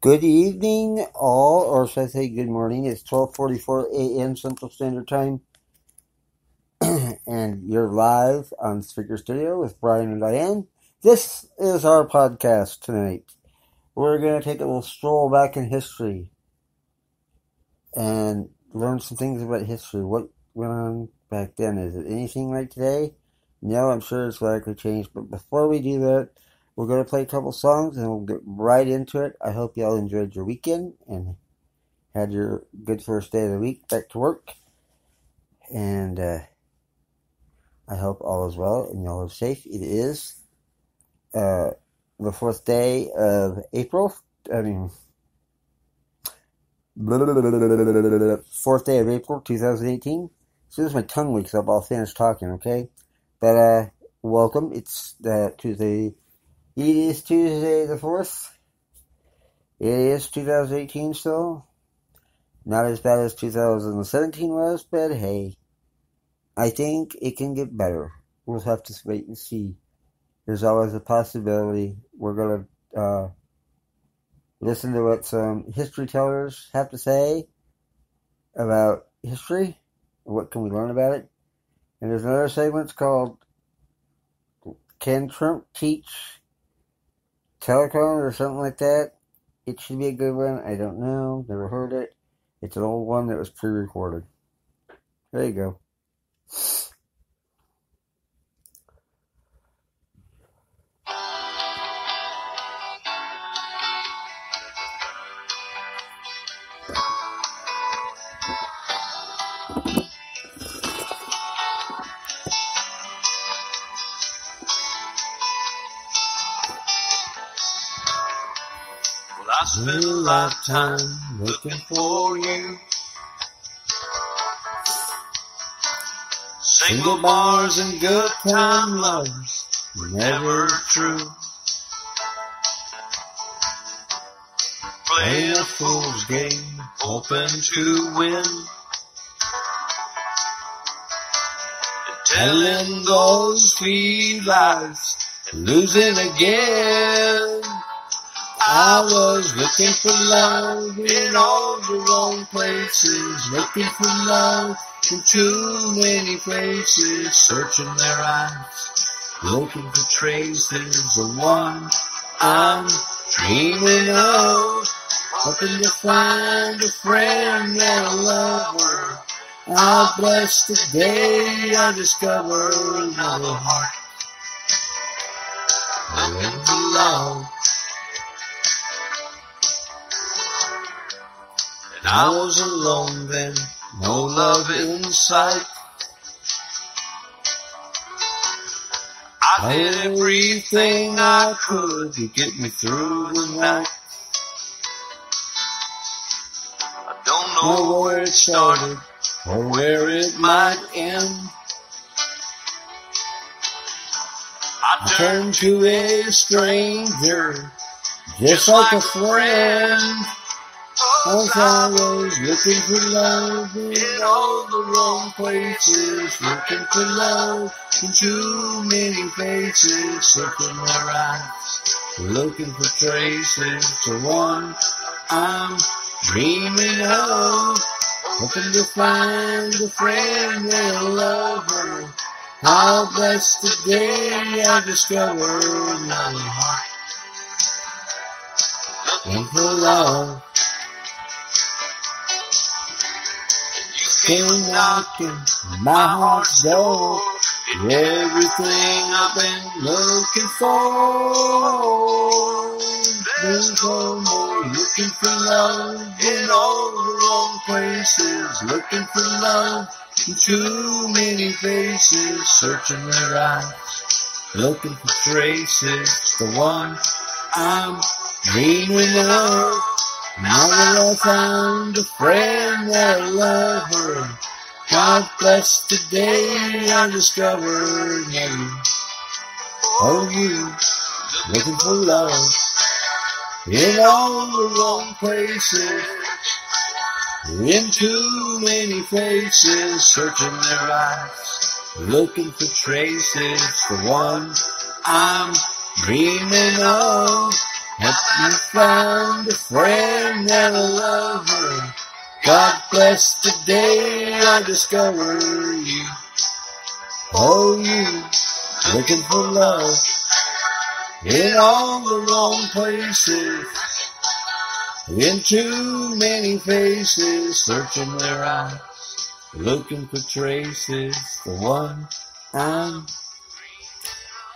Good evening, all, or should I say good morning? It's 12:44 a.m. Central Standard Time, and you're live on Speaker Studio with Brian and Diane. This is our podcast tonight. We're going to take a little stroll back in history and learn some things about history. What went on back then? Is it anything like today? No, I'm sure it's radically changed. But before we do that, we're going to play a couple songs and we'll get right into it. I hope y'all enjoyed your weekend and had your good first day of the week back to work. And I hope all is well and y'all are safe. It is the 4th day of April. 4th day of April 2018. As soon as my tongue wakes up, I'll finish talking, okay? But welcome. It's Tuesday. It is Tuesday the 4th. It is 2018 still. Not as bad as 2017 was, but hey, I think it can get better. We'll have to wait and see. There's always a possibility. We're going to listen to what some history tellers have to say about history. What can we learn about it? And there's another segment called Can Trump Teach Telecom or something like that? It should be a good one. I don't know. Never heard it. It's an old one that was pre-recorded. There you go. I spent a lifetime looking for you. Single bars and good time lovers were never true. Playing a fool's game, hoping to win. And telling those sweet lies and losing again. I was looking for love in all the wrong places, looking for love in too many places, searching their eyes, looking for traces of one I'm dreaming of, hoping to find a friend and a lover. How blessed the day I discover another heart looking for love. I was alone then, no love in sight. I did everything I could to get me through the night. I don't know where it started or where it might end. I turned to a stranger, just like a friend. Cause I was looking for love in all the wrong places, looking for love in too many places, searching their eyes, looking for traces of one I'm dreaming of, hoping to find a friend and a lover. How blessed the day I discover another heart looking for love. Came knocking my heart's door, everything I've been looking for. There's no more looking for love in all the wrong places, looking for love in too many places, searching their eyes, looking for traces, the one I'm dreaming of. Now that I found a friend and a lover, God bless the day I discovered you. Oh, you, looking for love in all the wrong places, in too many faces, searching their eyes, looking for traces, the one I'm dreaming of. At You found a friend and a lover. God bless the day I discover you. Oh, you looking for love in all the wrong places, in too many faces, searching their eyes, looking for traces, the one I'm.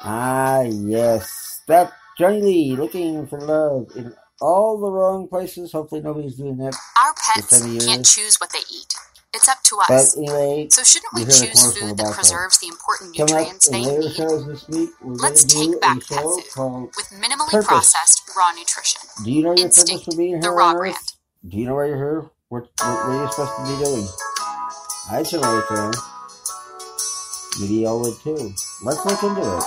Ah, yes. That Johnny Lee, looking for love in all the wrong places. Hopefully nobody's doing that. Our pets can't choose what they eat. It's up to But us. anyway, So shouldn't we choose food that preserves the important coming up nutrients in they later need? shows this week, we're Let's going to do take back a pet show food called with minimally Purpose. processed raw nutrition. Do you know your purpose Instinct, for being the here raw on brand. Earth? Do you know why you're here? What you're supposed to be doing? I should know what you're doing. Maybe y'all would too. Let's look into it.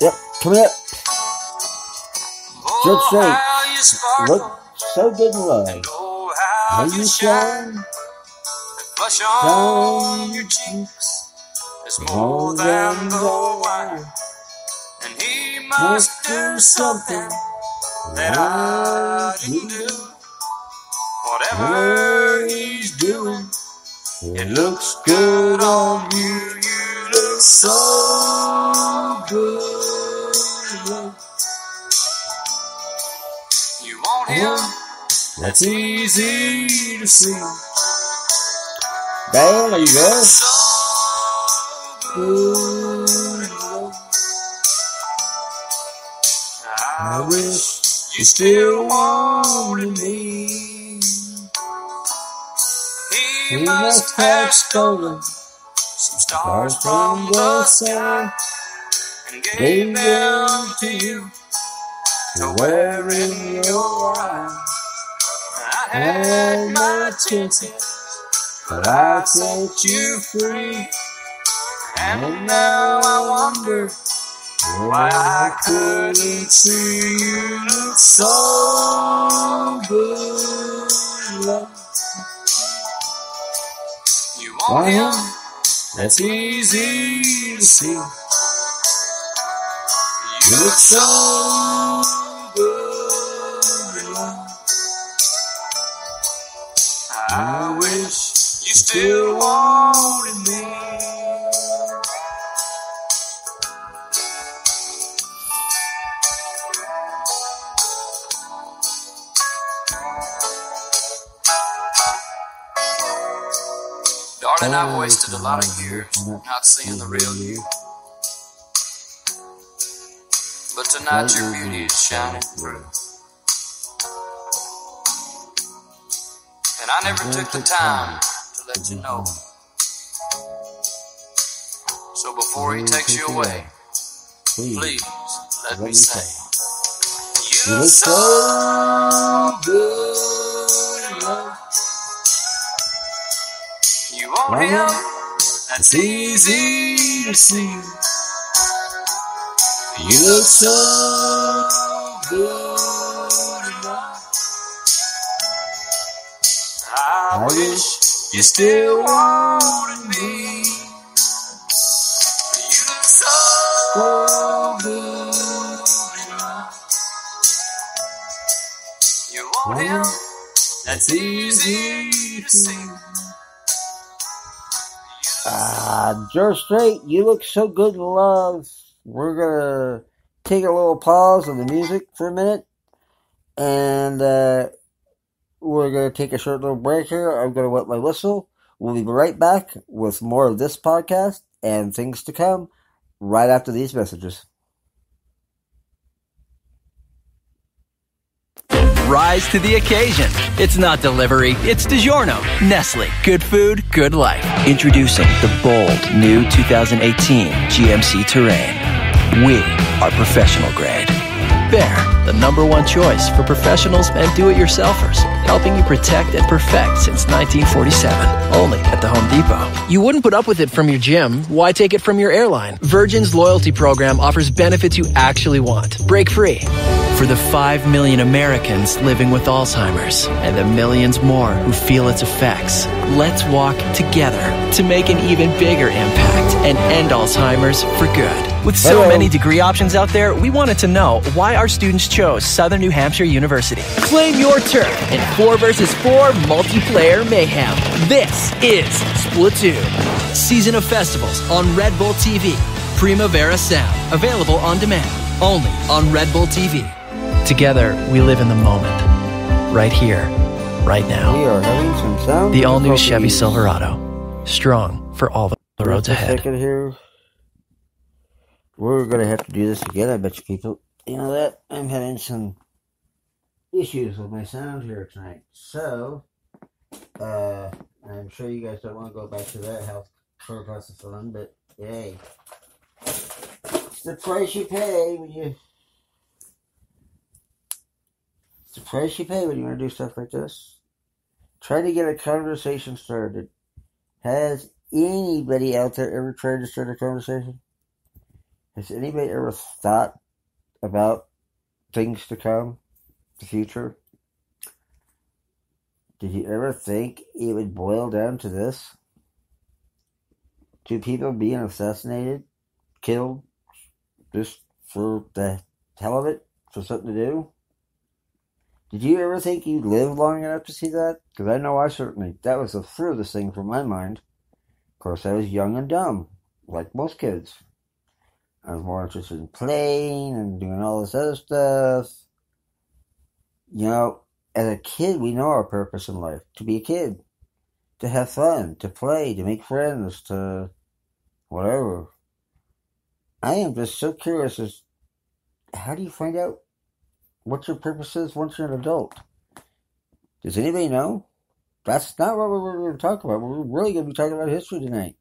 Yep, come here. Just straight. Look so good in love. How you shine. Flush on your cheeks is more than the wine. And he must do something that I didn't do. Whatever he's doing, it looks good on you. You look so good. You want him? That's easy to see. There you go. So good. I wish you still wanted me. He must have stolen some stars from the sky and gave them to you to wear in your eyes. I had my chances, but I set you free. And now I wonder why I couldn't see you look so good, love. You want him? That's easy to see. You look so good, love. I wish you still wanted me. Darling, I've wasted a lot of years not seeing the real you. But tonight your beauty is shining through. And I never took the time to let you know. So before he takes you away, please let me say, you look so good, love. You want him? That's easy to see. You look so good, love. I wish you still wanted me. You look so good, love. You want him? That's easy to see. Joe Straight, you look so good in love. We're gonna take a little pause on the music for a minute, and we're gonna take a short little break here. I'm gonna wet my whistle. We'll be right back with more of this podcast and things to come right after these messages. Rise to the occasion. It's not delivery, it's DiGiorno. Nestle. Good food, good life. Introducing the bold new 2018 GMC Terrain. We are professional grade. Bear, the #1 choice for professionals and do-it-yourselfers. helping you protect and perfect since 1947. Only at the Home Depot. You wouldn't put up with it from your gym. Why take it from your airline? Virgin's loyalty program offers benefits you actually want. Break free. For the 5 million Americans living with Alzheimer's and the millions more who feel its effects, let's walk together to make an even bigger impact and end Alzheimer's for good. With so many degree options out there, we wanted to know why our students chose Southern New Hampshire University. Claim your turf in 4 versus 4 multiplayer mayhem. This is Splatoon. Season of Festivals on Red Bull TV. Primavera Sound. Available on demand. Only on Red Bull TV. Together, we live in the moment. Right here, right now. We are having some sound. The all-new Chevy Silverado. Strong for all the roads ahead. Second here. We're going to have to do this again, I bet you people. You know that? I'm having some issues with my sound here tonight. So, I'm sure you guys don't want to go back to that house. Sure, lots of fun, but yay. It's the price you pay when you... It's the price you pay when you want to do stuff like this. Try to get a conversation started. Has anybody out there ever tried to start a conversation? Has anybody ever thought about things to come, the future? Did you ever think it would boil down to this? To people being assassinated, killed, just for the hell of it, for something to do? Did you ever think you'd live long enough to see that? Because I know I certainly, that was the furthest thing from my mind. Of course, I was young and dumb, like most kids. I was more interested in playing and doing all this other stuff. You know, as a kid, we know our purpose in life. To be a kid. To have fun. To play. To make friends. To whatever. I am just so curious as how do you find out what your purpose is once you're an adult? Does anybody know? That's not what we're going to talk about. We're really going to be talking about history tonight.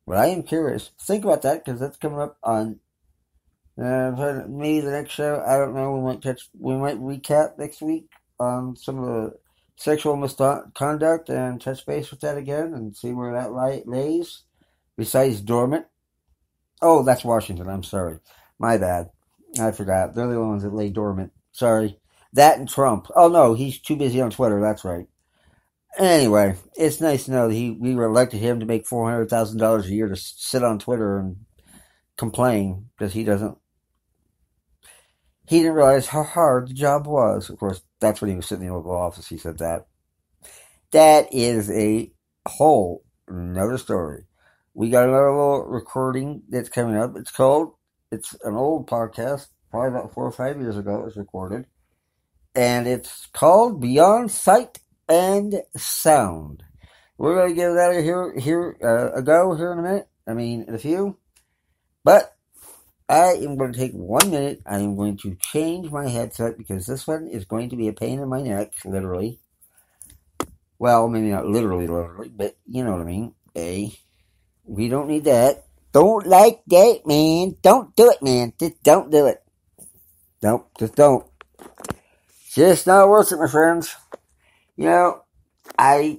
But I am curious. Think about that because that's coming up on maybe the next show. I don't know. We might recap next week on some of the sexual misconduct and touch base with that again and see where that lays. Besides dormant. Oh, that's Washington. I'm sorry. My bad. I forgot. They're the ones that lay dormant. Sorry. That and Trump. Oh, no. He's too busy on Twitter. That's right. Anyway, it's nice to know that we elected him to make $400,000 a year to sit on Twitter and complain because he didn't realize how hard the job was. Of course, that's when he was sitting in the Oval Office. He said that. That is a whole another story. We got another little recording that's coming up. It's an old podcast, probably about 4 or 5 years ago it was recorded. And it's called Beyond Sight and Sound. We're going to give that a go here in a minute. I mean, in a few. But I am going to take 1 minute. I am going to change my headset because this one is going to be a pain in my neck, literally. Well, maybe not literally, but you know what I mean. We don't need that. Don't like that, man. Don't do it, man. Just don't do it. Nope, just don't. Just not worth it, my friends. You know, I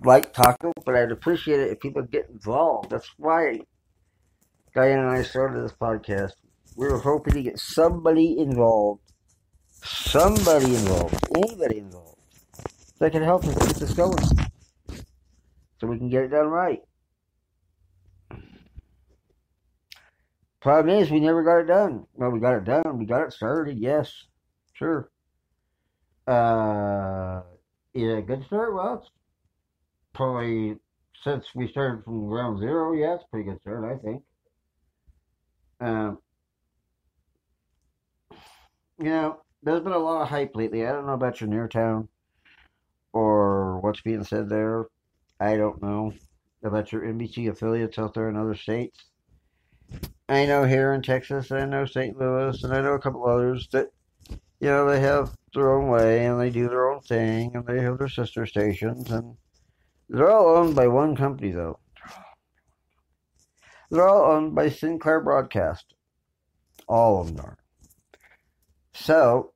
like talking, but I'd appreciate it if people get involved. That's why Diane and I started this podcast. We were hoping to get somebody involved. Anybody involved. That can help us get this going. So we can get it done right. Problem is, we never got it done. Well, we got it done. We got it started, yes. Sure. Yeah, good start. Well, it's probably since we started from ground zero. Yeah, it's a pretty good start, I think. You know, there's been a lot of hype lately. I don't know about your near town or what's being said there. I don't know about your NBC affiliates out there in other states. I know here in Texas, I know St. Louis, and I know a couple others that, you know, they have their own way, and they do their own thing, and they have their sister stations, and they're all owned by one company, though. They're all owned by Sinclair Broadcast. All of them are. So,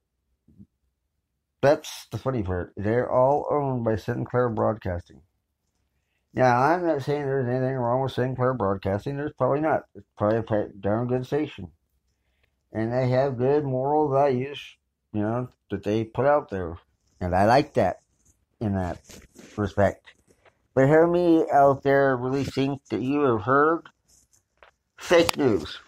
That's the funny part. They're all owned by Sinclair Broadcasting. Now, I'm not saying there's anything wrong with Sinclair Broadcasting. There's probably not. It's probably a darn good station. And they have good moral values, that they put out there. And I like that in that respect. But hear me out there really think that you have heard fake news.